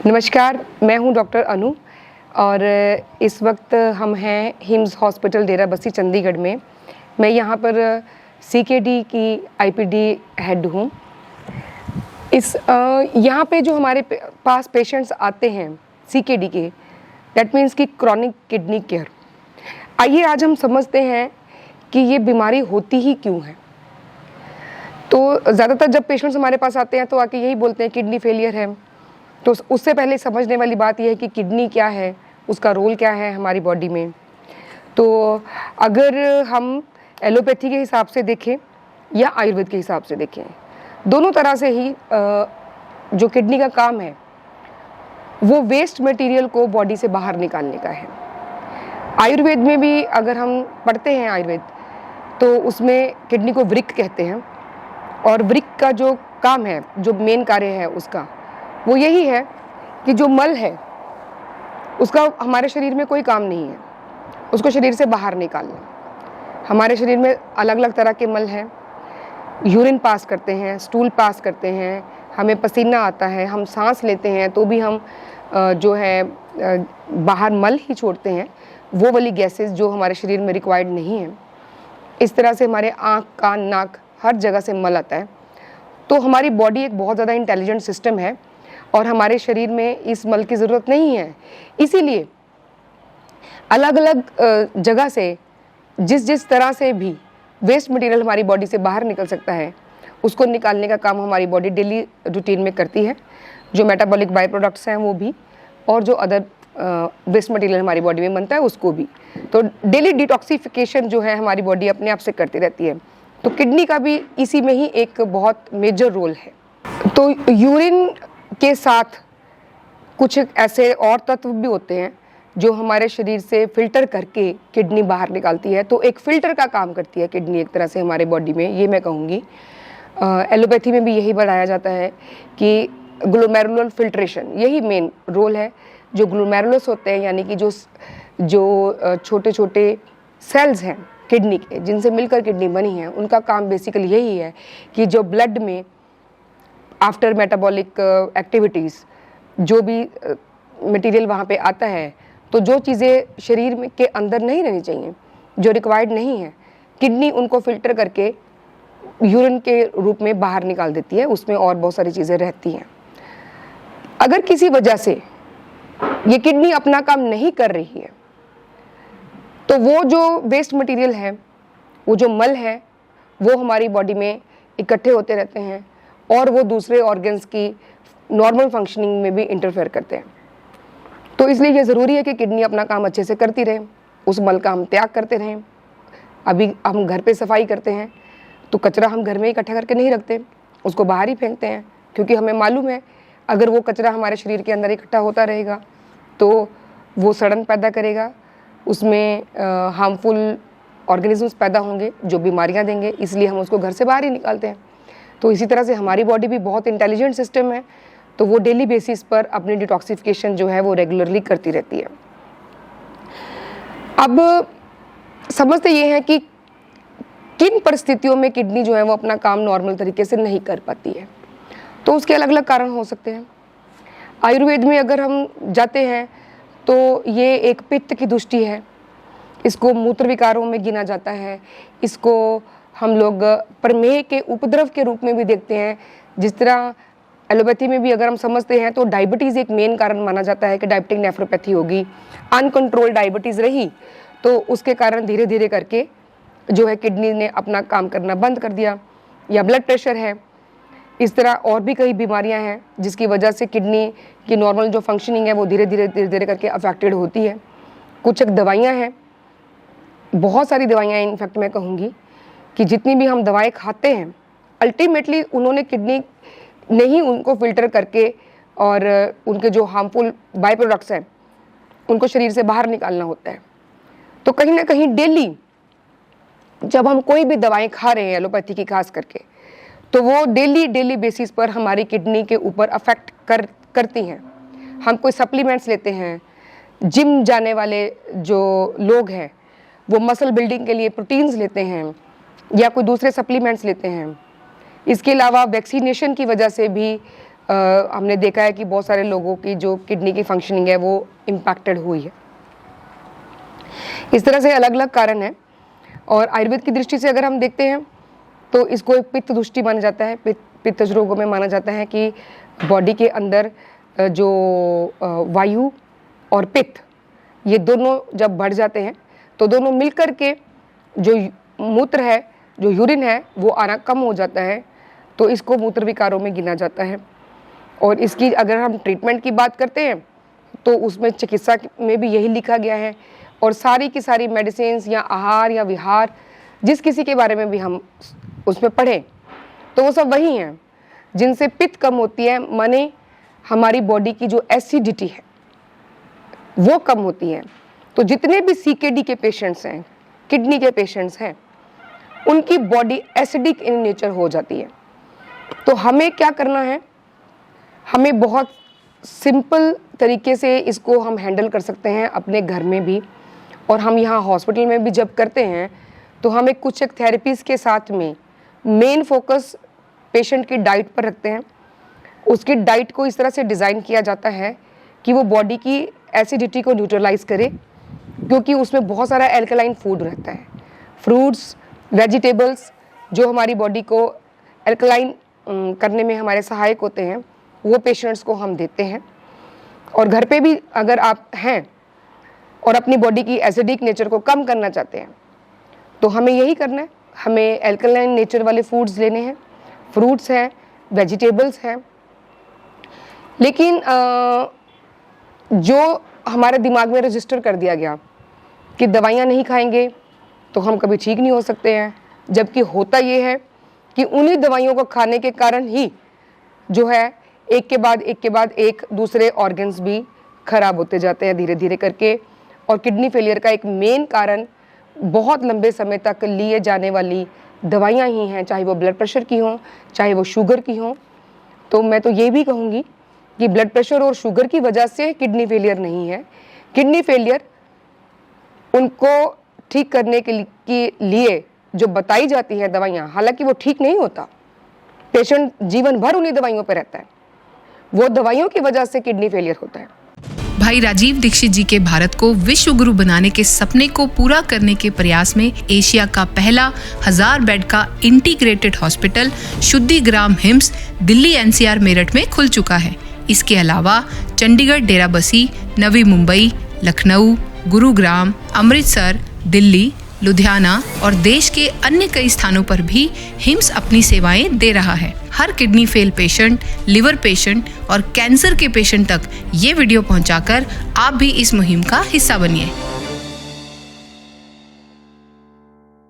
नमस्कार, मैं हूं डॉक्टर अनु और इस वक्त हम हैं हिम्स हॉस्पिटल डेरा बस्सी चंडीगढ़ में। मैं यहां पर सीकेडी की आईपीडी हेड हूं। यहां पे जो हमारे पास पेशेंट्स आते हैं सीकेडी के, दैट मीन्स कि क्रॉनिक किडनी केयर। आइए आज हम समझते हैं कि ये बीमारी होती ही क्यों है। तो ज़्यादातर जब पेशेंट्स हमारे पास आते हैं तो आके यही बोलते हैं किडनी फेलियर है। तो उससे पहले समझने वाली बात यह है कि किडनी क्या है, उसका रोल क्या है हमारी बॉडी में। तो अगर हम एलोपैथी के हिसाब से देखें या आयुर्वेद के हिसाब से देखें, दोनों तरह से ही जो किडनी का काम है वो वेस्ट मटेरियल को बॉडी से बाहर निकालने का है। आयुर्वेद में भी अगर हम पढ़ते हैं आयुर्वेद, तो उसमें किडनी को वृक्क कहते हैं और वृक्क का जो काम है, जो मेन कार्य है उसका, वो यही है कि जो मल है उसका हमारे शरीर में कोई काम नहीं है, उसको शरीर से बाहर निकालना। हमारे शरीर में अलग अलग तरह के मल हैं, यूरिन पास करते हैं, स्टूल पास करते हैं, हमें पसीना आता है, हम सांस लेते हैं तो भी हम जो है बाहर मल ही छोड़ते हैं, वो वाली गैसेस जो हमारे शरीर में रिक्वायर्ड नहीं है। इस तरह से हमारे आँख, कान, नाक, हर जगह से मल आता है। तो हमारी बॉडी एक बहुत ज़्यादा इंटेलिजेंट सिस्टम है और हमारे शरीर में इस मल की ज़रूरत नहीं है। इसीलिए अलग अलग जगह से जिस तरह से भी वेस्ट मटेरियल हमारी बॉडी से बाहर निकल सकता है, उसको निकालने का काम हमारी बॉडी डेली रूटीन में करती है। जो मेटाबॉलिक बाई प्रोडक्ट्स हैं वो भी, और जो अदर वेस्ट मटेरियल हमारी बॉडी में बनता है उसको भी। तो डेली डिटॉक्सिफिकेशन जो है हमारी बॉडी अपने आप से करती रहती है। तो किडनी का भी इसी में ही एक बहुत मेजर रोल है। तो यूरिन के साथ कुछ ऐसे और तत्व भी होते हैं जो हमारे शरीर से फिल्टर करके किडनी बाहर निकालती है। तो एक फ़िल्टर का काम करती है किडनी एक तरह से हमारे बॉडी में, ये मैं कहूँगी। एलोपैथी में भी यही बताया जाता है कि ग्लोमेरुलर फिल्ट्रेशन, यही मेन रोल है। जो ग्लोमेरुलस होते हैं, यानी कि जो छोटे छोटे सेल्स हैं किडनी के, जिनसे मिलकर किडनी बनी है, उनका काम बेसिकली यही है कि जो ब्लड में आफ्टर मेटाबॉलिक एक्टिविटीज़ जो भी मटेरियल वहाँ पे आता है, तो जो चीज़ें शरीर में के अंदर नहीं रहनी चाहिए, जो रिक्वायर्ड नहीं है, किडनी उनको फिल्टर करके यूरिन के रूप में बाहर निकाल देती है। उसमें और बहुत सारी चीज़ें रहती हैं। अगर किसी वजह से ये किडनी अपना काम नहीं कर रही है, तो वो जो वेस्ट मटेरियल है, वो जो मल है, वो हमारी बॉडी में इकट्ठे होते रहते हैं और वो दूसरे ऑर्गन्स की नॉर्मल फंक्शनिंग में भी इंटरफेयर करते हैं। तो इसलिए ये ज़रूरी है कि किडनी अपना काम अच्छे से करती रहे, उस मल का हम त्याग करते रहें। अभी हम घर पे सफाई करते हैं तो कचरा हम घर में इकट्ठा करके नहीं रखते, उसको बाहर ही फेंकते हैं, क्योंकि हमें मालूम है अगर वो कचरा हमारे शरीर के अंदर इकट्ठा होता रहेगा तो वो सड़न पैदा करेगा, उसमें हार्मफुल ऑर्गेनिजम्स पैदा होंगे जो बीमारियां देंगे। इसलिए हम उसको घर से बाहर ही निकालते हैं। तो इसी तरह से हमारी बॉडी भी बहुत इंटेलिजेंट सिस्टम है, तो वो डेली बेसिस पर अपनी डिटॉक्सिफिकेशन जो है वो रेगुलरली करती रहती है। अब समझते ये हैं कि किन परिस्थितियों में किडनी जो है वो अपना काम नॉर्मल तरीके से नहीं कर पाती है। तो उसके अलग अलग कारण हो सकते हैं। आयुर्वेद में अगर हम जाते हैं तो ये एक पित्त की दुष्टि है, इसको मूत्र विकारों में गिना जाता है। इसको हम लोग प्रमेह के उपद्रव के रूप में भी देखते हैं। जिस तरह एलोपैथी में भी अगर हम समझते हैं तो डायबिटीज़ एक मेन कारण माना जाता है कि डायबिटिक नेफ्रोपैथी होगी। अनकंट्रोल डायबिटीज़ रही तो उसके कारण धीरे धीरे करके जो है किडनी ने अपना काम करना बंद कर दिया, या ब्लड प्रेशर है। इस तरह और भी कई बीमारियां हैं जिसकी वजह से किडनी की नॉर्मल जो फंक्शनिंग है वो धीरे धीरे करके अफेक्टेड होती है। कुछ एक दवाइयाँ हैं, बहुत सारी दवाइयाँ हैं, इनफैक्ट मैं कहूँगी कि जितनी भी हम दवाएं खाते हैं, अल्टीमेटली उन्होंने किडनी ने ही उनको फिल्टर करके और उनके जो हार्मफुल बाई प्रोडक्ट्स हैं उनको शरीर से बाहर निकालना होता है। तो कहीं ना कहीं डेली जब हम कोई भी दवाएं खा रहे हैं एलोपैथी की खास करके, तो वो डेली बेसिस पर हमारी किडनी के ऊपर अफेक्ट करती हैं। हम कोई सप्लीमेंट्स लेते हैं, जिम जाने वाले जो लोग हैं वो मसल बिल्डिंग के लिए प्रोटीन्स लेते हैं या कोई दूसरे सप्लीमेंट्स लेते हैं। इसके अलावा वैक्सीनेशन की वजह से भी हमने देखा है कि बहुत सारे लोगों की जो किडनी की फंक्शनिंग है वो इम्पैक्टेड हुई है। इस तरह से अलग अलग कारण हैं। और आयुर्वेद की दृष्टि से अगर हम देखते हैं तो इसको एक पित्त दुष्टि माना जाता है। पित्त रोगों में माना जाता है कि बॉडी के अंदर जो वायु और पित्त ये दोनों जब बढ़ जाते हैं तो दोनों मिलकर के जो मूत्र है, जो यूरिन है, वो आना कम हो जाता है, तो इसको मूत्र विकारों में गिना जाता है। और इसकी अगर हम ट्रीटमेंट की बात करते हैं तो उसमें चिकित्सा में भी यही लिखा गया है। और सारी की सारी मेडिसिन्स या आहार या विहार जिस किसी के बारे में भी हम उसमें पढ़ें तो वो सब वही हैं जिनसे पित्त कम होती है, माने हमारी बॉडी की जो एसिडिटी है वो कम होती है। तो जितने भी सीकेडी के पेशेंट्स हैं, किडनी के पेशेंट्स हैं, उनकी बॉडी एसिडिक इन नेचर हो जाती है। तो हमें क्या करना है, हमें बहुत सिंपल तरीके से इसको हम हैंडल कर सकते हैं अपने घर में भी, और हम यहाँ हॉस्पिटल में भी जब करते हैं तो हमें कुछ एक थेरेपीज़ के साथ में मेन फोकस पेशेंट की डाइट पर रखते हैं। उसकी डाइट को इस तरह से डिज़ाइन किया जाता है कि वो बॉडी की एसिडिटी को न्यूट्रलाइज करे, क्योंकि उसमें बहुत सारा एल्कलाइन फूड रहता है। फ्रूट्स, वेजिटेबल्स जो हमारी बॉडी को एल्कलाइन करने में हमारे सहायक होते हैं, वो पेशेंट्स को हम देते हैं। और घर पे भी अगर आप हैं और अपनी बॉडी की एसिडिक नेचर को कम करना चाहते हैं तो हमें यही करना है, हमें एल्कलाइन नेचर वाले फूड्स लेने हैं, फ्रूट्स हैं, वेजिटेबल्स हैं। लेकिन जो हमारे दिमाग में रजिस्टर कर दिया गया कि दवाइयाँ नहीं खाएंगे तो हम कभी ठीक नहीं हो सकते हैं, जबकि होता ये है कि उन्हीं दवाइयों को खाने के कारण ही जो है एक के बाद एक दूसरे ऑर्गन्स भी खराब होते जाते हैं धीरे धीरे करके। और किडनी फेलियर का एक मेन कारण बहुत लंबे समय तक लिए जाने वाली दवाइयाँ ही हैं, चाहे वो ब्लड प्रेशर की हों, चाहे वो शुगर की हों। तो मैं तो ये भी कहूँगी कि ब्लड प्रेशर और शुगर की वजह से किडनी फेलियर नहीं है। किडनी फेलियर उनको ठीक करने के लिए जो बताई जाती है दवाइयाँ, हालांकि वो ठीक नहीं होता, पेशेंट जीवन भर उन्हीं दवाइयों पर रहता है, वो दवाइयों की वजह से किडनी फेलियर होता है। भाई राजीव दीक्षित जी के भारत को विश्व गुरु बनाने के सपने को पूरा करने के प्रयास में एशिया का पहला 1000 बेड का integrated hospital Shuddhigram HIMS Delhi NCR Meerut में खुल चुका है। इसके अलावा चंडीगढ़, डेराबसी, नवी मुंबई, लखनऊ, गुरुग्राम, अमृतसर, दिल्ली, लुधियाना और देश के अन्य कई स्थानों पर भी हिम्स अपनी सेवाएं दे रहा है। हर kidney fail patient, liver patient और कैंसर के पेशेंट तक ये वीडियो पहुंचाकर आप भी इस मुहिम का हिस्सा बनिए।